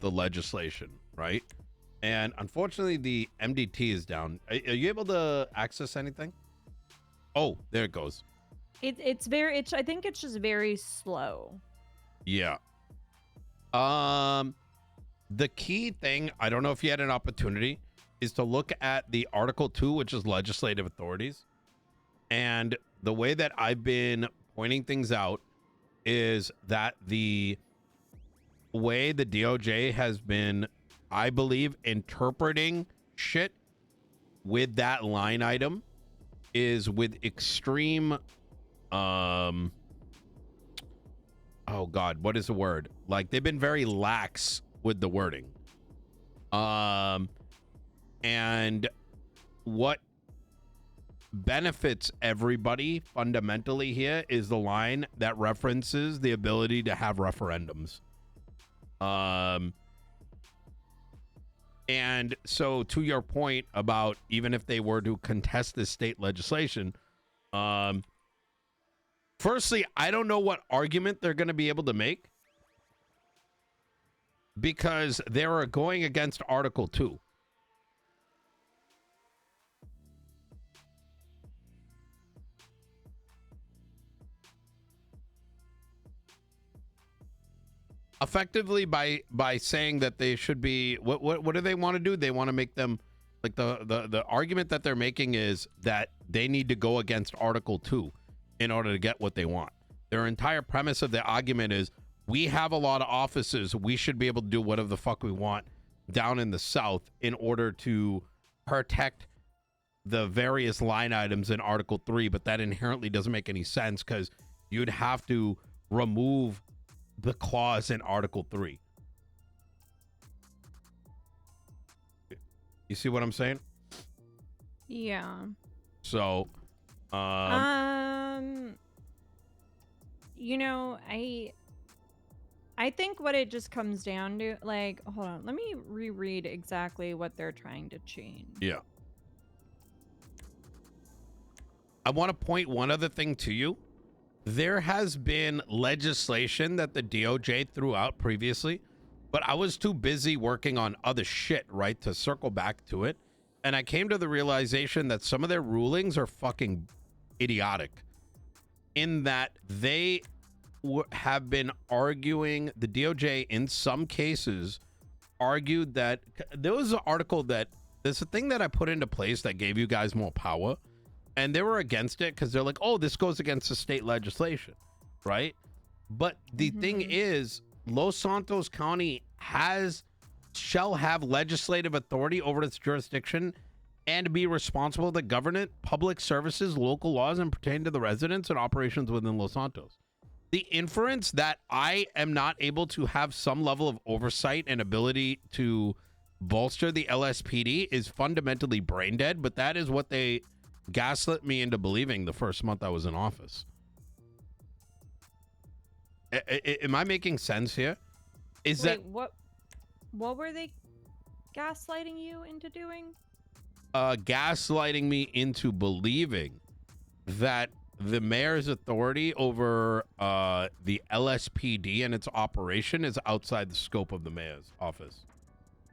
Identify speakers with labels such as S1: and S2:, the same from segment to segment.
S1: the legislation, right? And unfortunately, the MDT is down. Are you able to access anything? Oh, there it goes.
S2: It's very. I think it's just very slow.
S1: Yeah. The key thing, I don't know if you had an opportunity, is to look at the Article 2, which is legislative authorities. And the way that I've been pointing things out is that the way the DOJ has been, I believe, interpreting shit with that line item is with extreme oh god, what is the word? Like, they've been very lax with the wording. And what benefits everybody fundamentally here is the line that references the ability to have referendums. And so, to your point about even if they were to contest this state legislation, firstly, I don't know what argument they're going to be able to make because they're going against Article 2. Effectively by saying that they should be what do they want to do? They want to make them like the argument that they're making is that they need to go against Article 2 in order to get what they want. Their entire premise of the argument is we have a lot of offices, we should be able to do whatever the fuck we want down in the South in order to protect the various line items in Article 3, but that inherently doesn't make any sense because you'd have to remove the clause in Article 3. You see what I'm saying?
S2: Yeah.
S1: So,
S2: you know, I think what it just comes down to, like, hold on, let me reread exactly what they're trying to change.
S1: Yeah. I want to point one other thing to you. There has been legislation that the DOJ threw out previously, but I was too busy working on other shit, right, to circle back to it. And I came to the realization that some of their rulings are fucking idiotic in that they have been arguing, the DOJ in some cases argued that there was an article that there's a thing that I put into place that gave you guys more power. And they were against it because they're like, oh, this goes against the state legislation, right? But the thing is, Los Santos County shall have legislative authority over its jurisdiction and be responsible to govern it, public services, local laws, and pertain to the residents and operations within Los Santos. The inference that I am not able to have some level of oversight and ability to bolster the LSPD is fundamentally brain dead, but that is what they gaslit me into believing the first month I was in office. Am I making sense here?
S2: Wait, what were they gaslighting you into doing?
S1: Gaslighting me into believing that the mayor's authority over the LSPD and its operation is outside the scope of the mayor's office.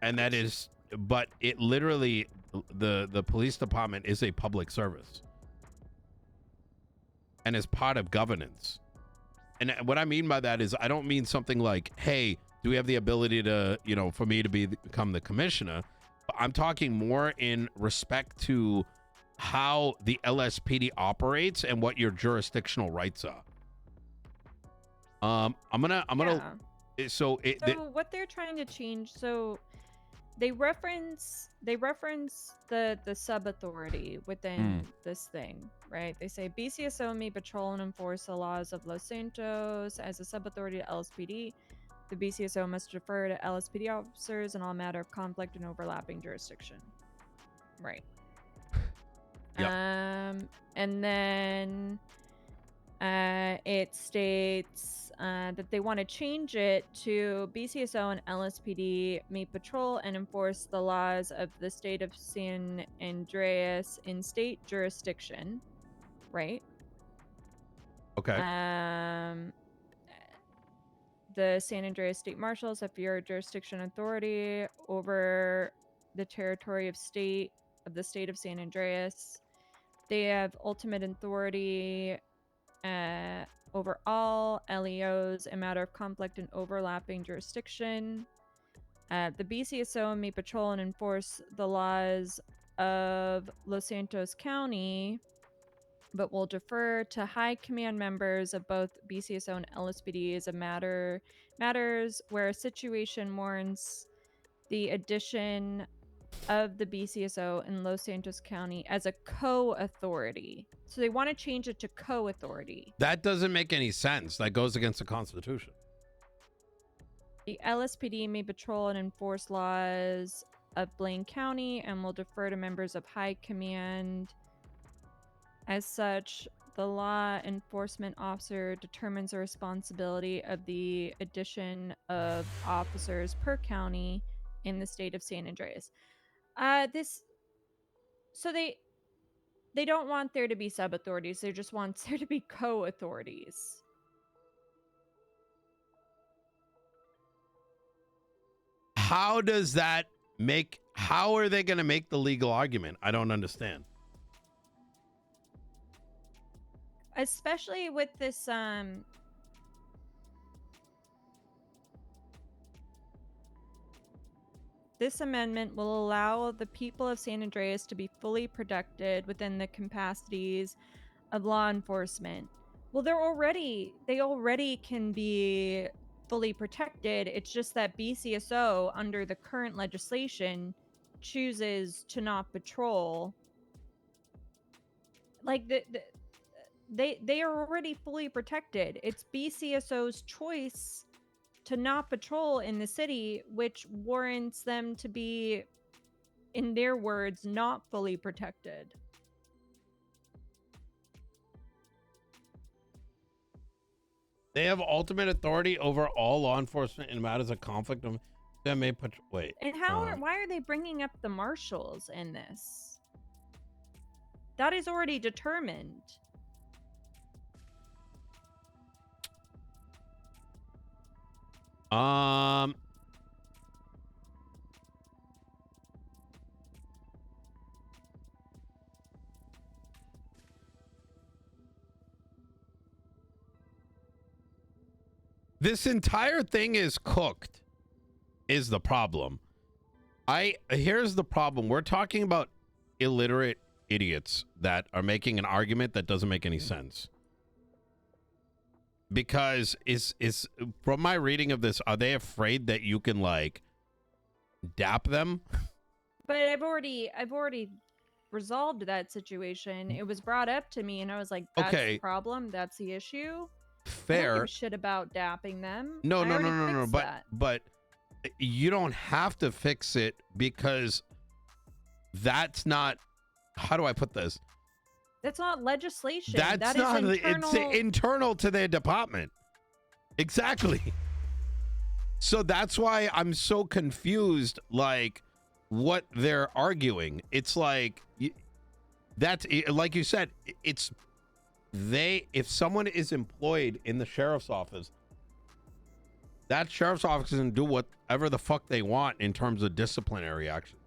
S1: And that is, but it literally, the police department is a public service and is part of governance. And what I mean by that is I don't mean something like, hey, do we have the ability to, you know, for me to become the commissioner? But I'm talking more in respect to how the LSPD operates and what your jurisdictional rights are. So
S2: what they're trying to change, so they reference the sub authority within this thing, right? They say BCSO may patrol and enforce the laws of Los Santos as a sub authority to LSPD. The BCSO must defer to LSPD officers in all matter of conflict and overlapping jurisdiction. Right.
S1: Yep.
S2: And then it states that they want to change it to BCSO and LSPD may patrol and enforce the laws of the state of San Andreas in state jurisdiction, right?
S1: Okay.
S2: the San Andreas State Marshals have your jurisdiction authority over the territory of the state of San Andreas. They have ultimate authority over all LEOs in matter of conflict and overlapping jurisdiction. The BCSO may patrol and enforce the laws of Los Santos County, but will defer to high command members of both BCSO and LSPD as matters where a situation warrants the addition of the BCSO in Los Santos County as a co-authority. So they want to change it to co-authority.
S1: That doesn't make any sense. That goes against the Constitution.
S2: The LSPD may patrol and enforce laws of Blaine County and will defer to members of high command. As such, the law enforcement officer determines the responsibility of the addition of officers per county in the state of San Andreas. So they don't want there to be sub-authorities. They just want there to be co-authorities.
S1: How are they going to make the legal argument? I don't understand.
S2: Especially with this this amendment will allow the people of San Andreas to be fully protected within the capacities of law enforcement. Well, they already can be fully protected. It's just that BCSO, under the current legislation, chooses to not patrol. Like they are already fully protected. It's BCSO's choice to not patrol in the city, which warrants them to be, in their words, not fully protected.
S1: They have ultimate authority over all law enforcement in matters of conflict of that may wait.
S2: And why are they bringing up the marshals in this? That is already determined.
S1: This entire thing is cooked, is the problem. Here's the problem. We're talking about illiterate idiots that are making an argument that doesn't make any sense. Because is from my reading of this, are they afraid that you can like dap them?
S2: But I've already resolved that situation. It was brought up to me and I was like, that's the problem, that's the issue.
S1: Fair.
S2: I don't give a shit about dapping them.
S1: No.
S2: But
S1: you don't have to fix it because that's not, how do I put this?
S2: That's not legislation.
S1: That's not internal. It's internal to their department. Exactly. So that's why I'm so confused, like what they're arguing. It's like that's like you said, it's if someone is employed in the sheriff's office, that sheriff's office can do whatever the fuck they want in terms of disciplinary action.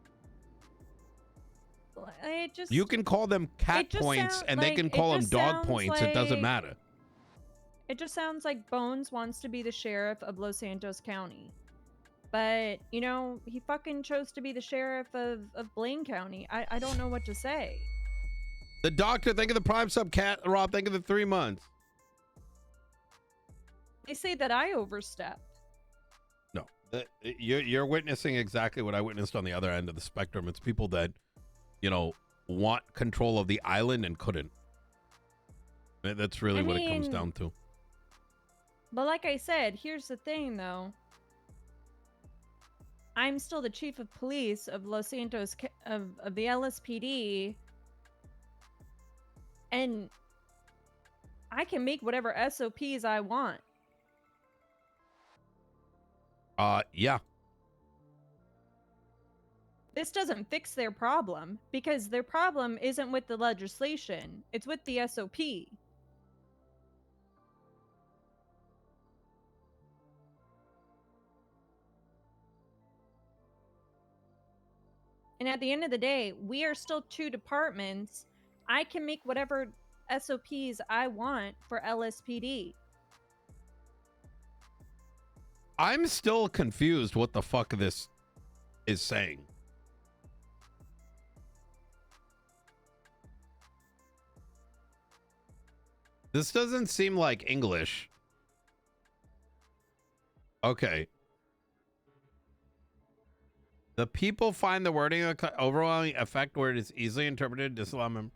S1: You can call them cat points and they can call them dog points. It doesn't matter.
S2: It just sounds like Bones wants to be the sheriff of Los Santos County. But, you know, he fucking chose to be the sheriff of Blaine County. I don't know what to say.
S1: The doctor, think of the prime sub cat. Rob, think of the 3 months.
S2: They say that I overstepped.
S1: No, you're witnessing exactly what I witnessed on the other end of the spectrum. It's people that, you know, want control of the island and couldn't. That's really what it comes down to.
S2: But like I said, here's the thing, though. I'm still the chief of police of Los Santos, of the LSPD. And I can make whatever SOPs I want.
S1: Yeah.
S2: This doesn't fix their problem because their problem isn't with the legislation. It's with the SOP. And at the end of the day, we are still two departments. I can make whatever SOPs I want for LSPD.
S1: I'm still confused what the fuck this is saying. This doesn't seem like English. Okay. The people find the wording of overwhelming effect where it is easily interpreted, disallow member.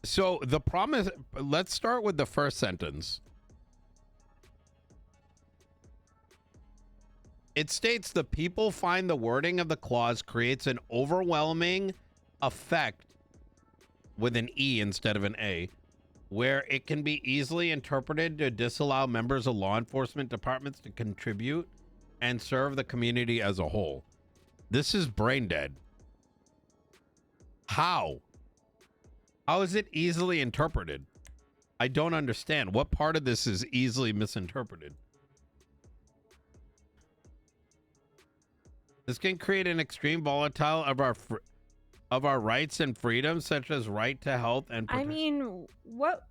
S1: So the problem is, let's start with the first sentence. It states the people find the wording of the clause creates an overwhelming effect with an E instead of an A, where it can be easily interpreted to disallow members of law enforcement departments to contribute and serve the community as a whole. This is brain dead. How? How is it easily interpreted? I don't understand. What part of this is easily misinterpreted? This can create an extreme volatile of our rights and freedoms, such as right to health and
S2: I mean, what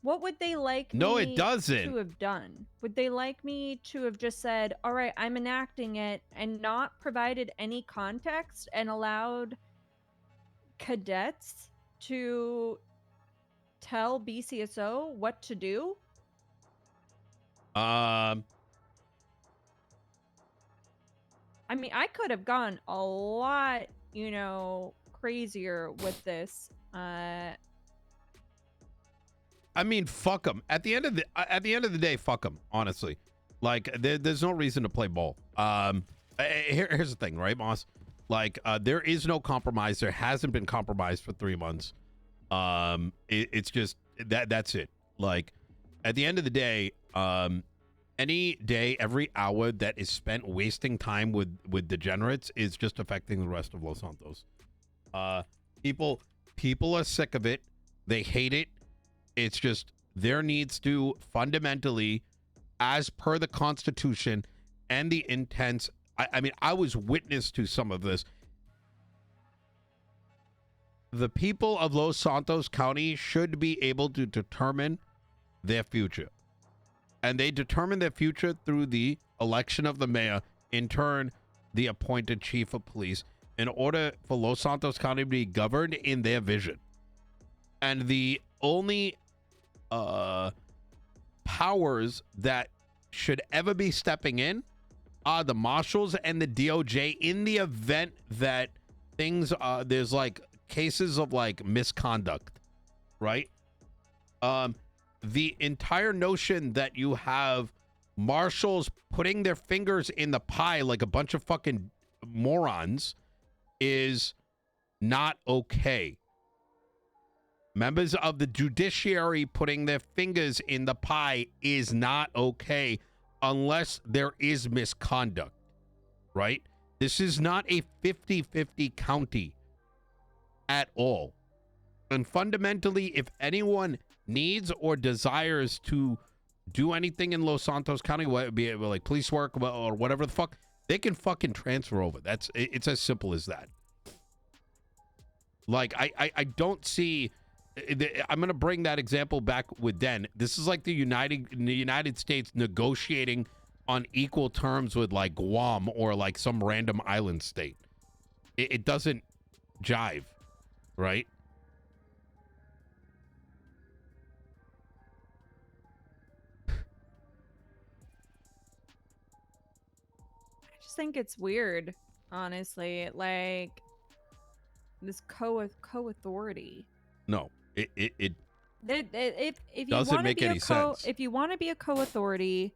S2: would they like
S1: No,
S2: me
S1: it doesn't.
S2: to have done? Would they like me to have just said, all right, I'm enacting it, and not provided any context and allowed cadets to tell BCSO what to do? I mean, I could have gone a lot, you know, crazier with this.
S1: I mean, fuck them. At the end of the day, fuck them. Honestly, like there's no reason to play ball. Here's the thing, right, Moss? Like, there is no compromise. There hasn't been compromise for 3 months. It's just that's it. Like, at the end of the day, any day, every hour that is spent wasting time with degenerates is just affecting the rest of Los Santos. People are sick of it. They hate it. It's just there needs to fundamentally, as per the Constitution and the intents. I mean, I was witness to some of this. The people of Los Santos County should be able to determine their future. And they determine their future through the election of the mayor, in turn, the appointed chief of police, in order for Los Santos County to be governed in their vision. And the only powers that should ever be stepping in are the marshals and the DOJ in the event that things there's like cases of like misconduct, right? The entire notion that you have marshals putting their fingers in the pie like a bunch of fucking morons is not okay. Members of the judiciary putting their fingers in the pie is not okay unless there is misconduct, right? This is not a 50-50 county at all. And fundamentally, if anyone needs or desires to do anything in Los Santos County, whether it be like police work or whatever the fuck, they can fucking transfer over. It's as simple as that. Like, I don't see... I'm going to bring that example back with Den. This is like the United States negotiating on equal terms with like Guam or like some random island state. It doesn't jive, right?
S2: I just think it's weird, honestly. Like, this co-authority.
S1: No, it
S2: if you
S1: doesn't
S2: want to
S1: make
S2: be
S1: any sense.
S2: If you want to be a co-authority,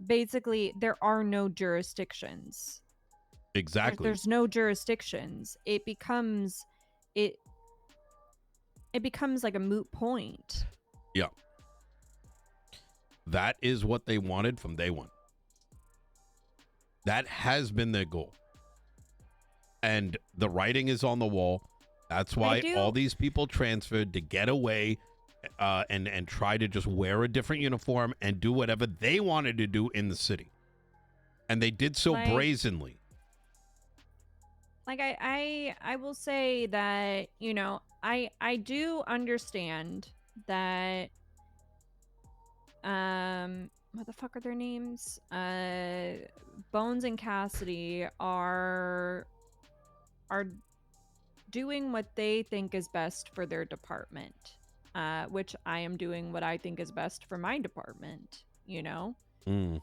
S2: basically there are no jurisdictions.
S1: Exactly.
S2: There's no jurisdictions. It becomes like a moot point.
S1: Yeah. That is what they wanted from day one. That has been their goal. And the writing is on the wall. That's why all these people transferred to get away and try to just wear a different uniform and do whatever they wanted to do in the city. And they did so
S2: Like-
S1: brazenly.
S2: Like I will say that, you know, I do understand that what the fuck are their names? Bones and Cassidy are doing what they think is best for their department. Which I am doing what I think is best for my department, you know?
S1: Mm.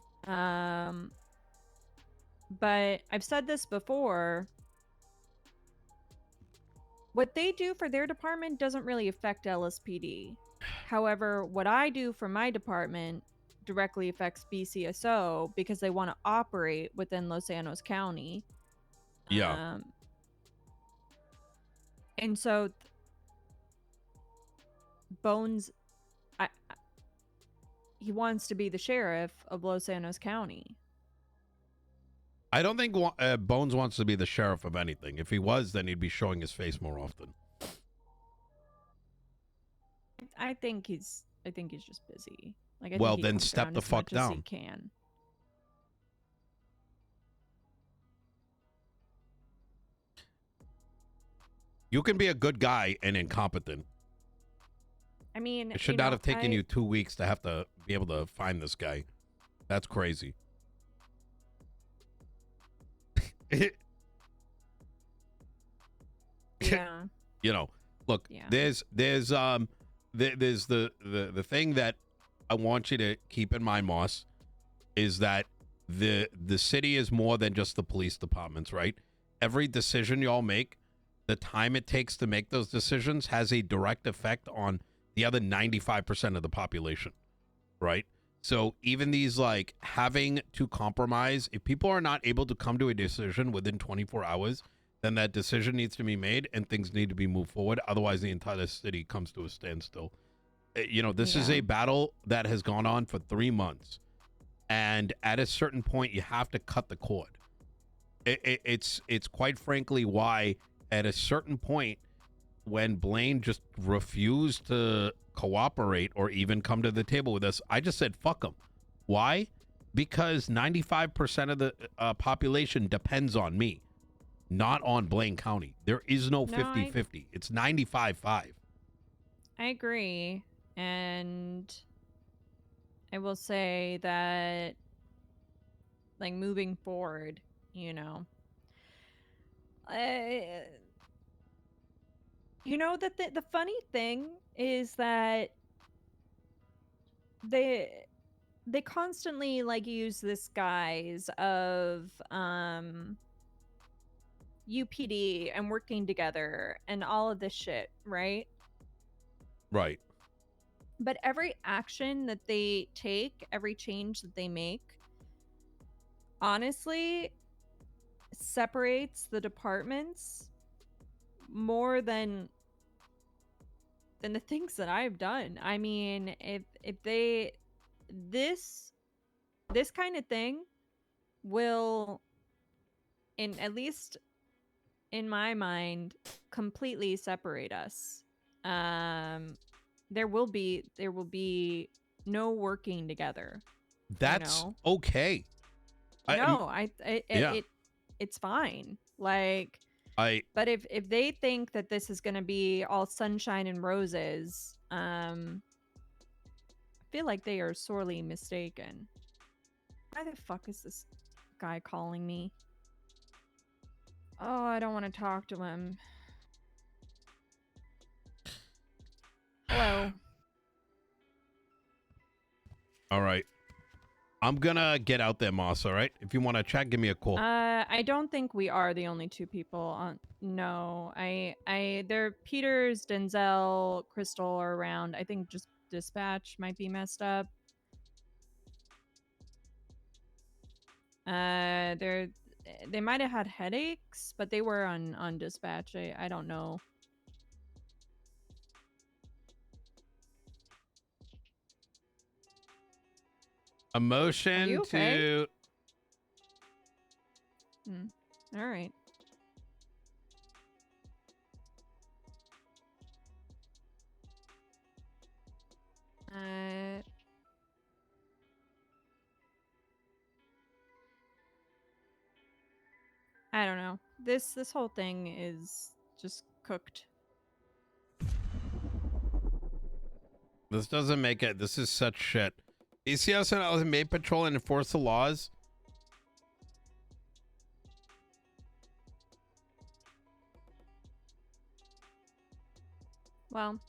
S2: But I've said this before. What they do for their department doesn't really affect LSPD. However, what I do for my department directly affects BCSO because they want to operate within Los Angeles County.
S1: Yeah.
S2: And so Bones, he wants to be the sheriff of Los Angeles County.
S1: I don't think Bones wants to be the sheriff of anything. If he was, then he'd be showing his face more often.
S2: I think he's just busy. Like, I
S1: Well,
S2: think he
S1: then
S2: comes
S1: step
S2: around
S1: the
S2: as
S1: fuck
S2: much as he
S1: down.
S2: can.
S1: You can be a good guy and incompetent.
S2: I mean,
S1: It should not have taken you 2 weeks to have to be able to find this guy. That's crazy.
S2: Yeah.
S1: You know, look,
S2: Yeah.
S1: there's the thing that I want you to keep in mind, Moss, is that the city is more than just the police departments, right? Every decision y'all make, the time it takes to make those decisions has a direct effect on the other 95% of the population, right? So even these, like, having to compromise, if people are not able to come to a decision within 24 hours, then that decision needs to be made and things need to be moved forward. Otherwise, the entire city comes to a standstill. You know, this is
S2: Yeah.
S1: a battle that has gone on for 3 months. And at a certain point, you have to cut the cord. It's quite frankly why at a certain point, when Blaine just refused to cooperate or even come to the table with us, I just said, fuck him. Why? Because 95% of the population depends on me, not on Blaine County. There is no 50-50. It's 95-5.
S2: I agree. And I will say that, like, moving forward, you know, you know, that the funny thing is that they constantly, like, use this guise of UPD and working together and all of this shit, right?
S1: Right.
S2: But every action that they take, every change that they make, honestly separates the departments more than the things that I've done. I mean, if they this kind of thing will, in at least in my mind, completely separate us. There will be no working together.
S1: That's
S2: you know?
S1: okay.
S2: No,
S1: yeah.
S2: it's fine. Like, but if they think that this is gonna be all sunshine and roses, I feel like they are sorely mistaken. Why the fuck is this guy calling me? Oh, I don't want to talk to him. Hello.
S1: All right. I'm gonna get out there, Moss, all right? If you want to chat, give me a call.
S2: I don't think we are the only two people on. No, there, Peters, Denzel, Crystal are around. I think just dispatch might be messed up. They might have had headaches, but they were on dispatch. I don't know.
S1: A motion
S2: Are you okay?
S1: to...
S2: All right. I don't know. This whole thing is just cooked.
S1: This doesn't make it. This is such shit. BCSO may patrol and enforce the laws.
S2: Well,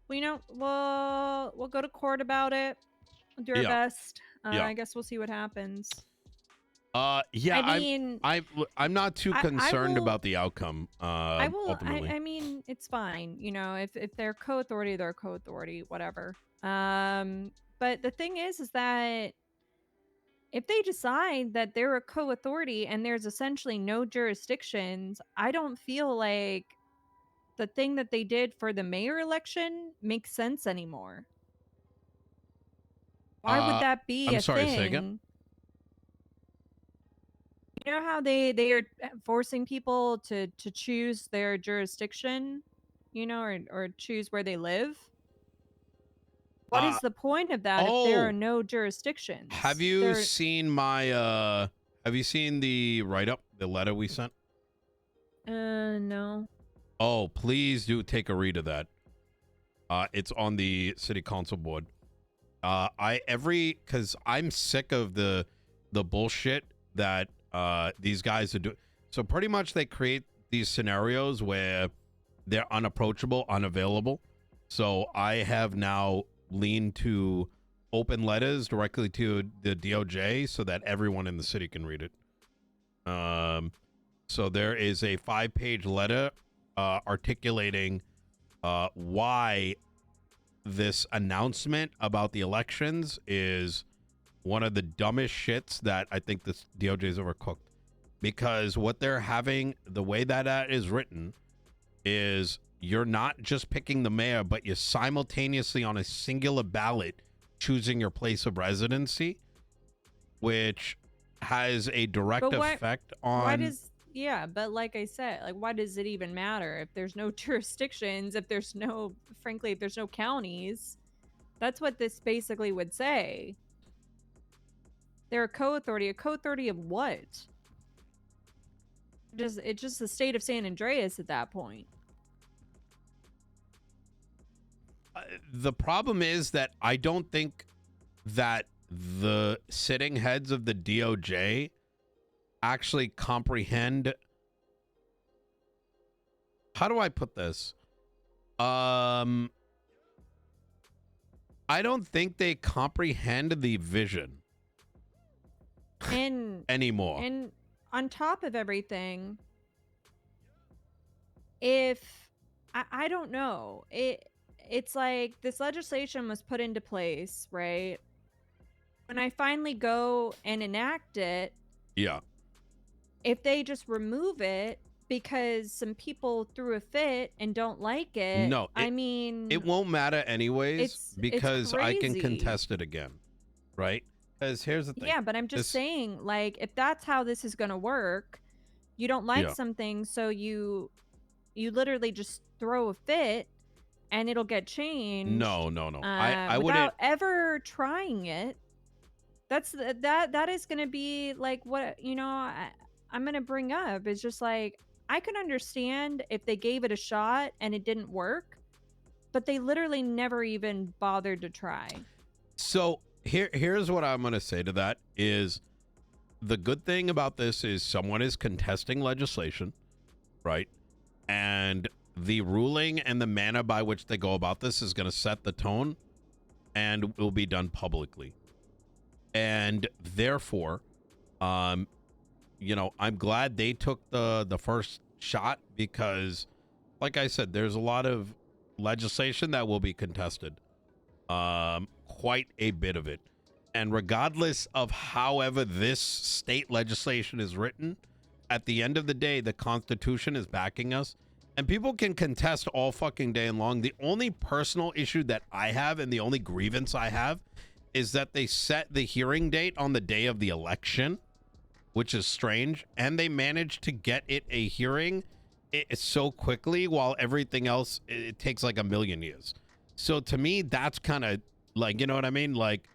S2: we know we'll go to court about it. We'll do our
S1: Yeah.
S2: best.
S1: Yeah.
S2: I guess we'll see what happens.
S1: Yeah.
S2: I mean,
S1: I'm not too concerned about the outcome.
S2: I will.
S1: Ultimately.
S2: I mean, it's fine. You know, if they're co-authority, they're co-authority. Whatever. But the thing is that if they decide that they're a co-authority and there's essentially no jurisdictions, I don't feel like the thing that they did for the mayor election makes sense anymore. Why would that be
S1: I'm
S2: a
S1: sorry,
S2: thing?
S1: say again?
S2: You know how they are forcing people to choose their jurisdiction, you know, or choose where they live? What is the point of that if there are no jurisdictions?
S1: Have you seen my have you seen the write-up, the letter we sent?
S2: No.
S1: Oh, please do take a read of that. It's on the city council board. Cause I'm sick of the bullshit that these guys are doing. So pretty much they create these scenarios where they're unapproachable, unavailable. So I have now leaned to open letters directly to the DOJ so that everyone in the city can read it. So there is a 5-page letter articulating why this announcement about the elections is one of the dumbest shits that I think this DOJ's overcooked. Because what they're having, the way that is written, is you're not just picking the mayor, but you're simultaneously on a singular ballot choosing your place of residency, which has a direct effect on...
S2: Why does... Yeah, but like I said, like, why does it even matter if there's no jurisdictions, if there's no... Frankly, if there's no counties? That's what this basically would say. They're a co-authority. A co-authority of what? It's just the state of San Andreas at that point.
S1: The problem is that I don't think that the sitting heads of the DOJ actually comprehend. How do I put this? I don't think they comprehend the vision anymore.
S2: And on top of everything, if I don't know, it's like this legislation was put into place, right? When I finally go and enact it,
S1: yeah.
S2: If they just remove it because some people threw a fit and don't like it,
S1: no,
S2: I mean,
S1: it won't matter anyways because I can contest it again, right? Because here's the thing.
S2: Yeah, but I'm just saying, like, if that's how this is gonna work, you don't like something, so you literally just throw a fit and it'll get changed.
S1: No. I wouldn't,
S2: without ever trying it. That is gonna be like what, you know, I'm gonna bring up. It's just like, I can understand if they gave it a shot and it didn't work, but they literally never even bothered to try.
S1: So here's what I'm gonna say to that is, the good thing about this is someone is contesting legislation, right? And the ruling and the manner by which they go about this is going to set the tone and will be done publicly. And therefore, you know, I'm glad they took the first shot because, like I said, there's a lot of legislation that will be contested, quite a bit of it. And regardless of however this state legislation is written, at the end of the day, the Constitution is backing us. And people can contest all fucking day long. The only personal issue that I have and the only grievance I have is that they set the hearing date on the day of the election, which is strange. And they managed to get it a hearing so quickly while everything else, it takes like a million years. So to me, that's kind of like, you know what I mean? Like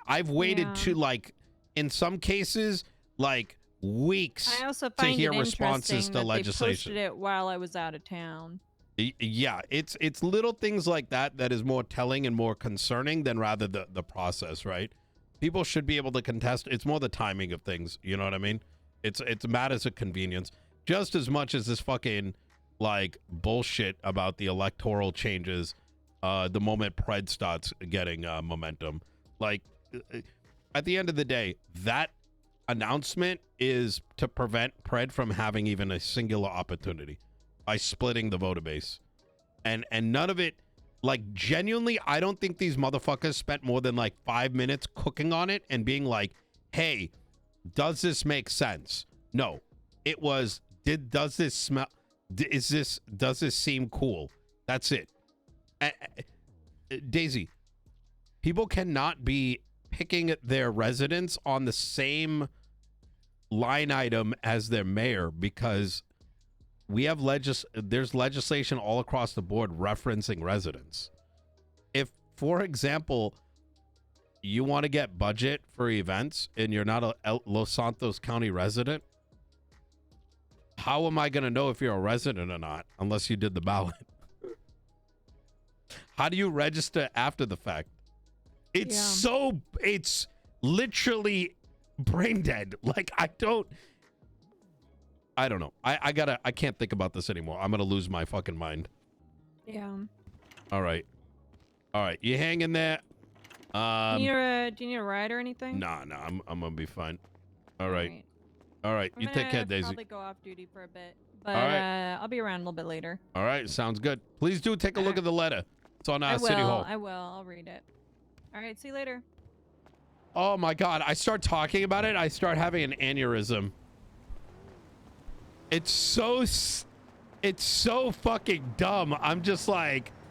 S1: I've waited to, like, in some cases, like weeks
S2: I also
S1: to
S2: find
S1: hear
S2: it
S1: responses
S2: interesting
S1: to
S2: that
S1: legislation.
S2: they posted it while I was out of town.
S1: Yeah, it's little things like that that is more telling and more concerning than rather the process, right? People should be able to contest. It's more the timing of things. You know what I mean? It's matters of convenience just as much as this fucking like bullshit about the electoral changes. The moment Pred starts getting momentum, like at the end of the day, that announcement is to prevent Pred from having even a singular opportunity by splitting the voter base. And none of it, like, genuinely, I don't think these motherfuckers spent more than like 5 minutes cooking on it and being like, hey, does this make sense? No. It was, does this smell, does this seem cool? That's it. Daisy, people cannot be picking their residents on the same line item as their mayor because we have there's legislation all across the board referencing residents. If, for example, you want to get budget for events and you're not a Los Santos County resident, how am I going to know if you're a resident or not unless you did the ballot? How do you register after the fact? It's it's literally brain dead. Like, I don't know. I can't think about this anymore. I'm gonna lose my fucking mind.
S2: Yeah.
S1: All right. You hang in there.
S2: Do you need a ride or anything?
S1: Nah, I'm gonna be fine. All right. You take care, Daisy.
S2: Probably go off duty for a bit, but
S1: All right.
S2: I'll be around a little bit later.
S1: All right, sounds good. Please do take a look at the letter. It's on City Hall.
S2: I will. I'll read it. All right. See you later.
S1: Oh my God! I start talking about it. I start having an aneurysm. It's so fucking dumb. I'm just like,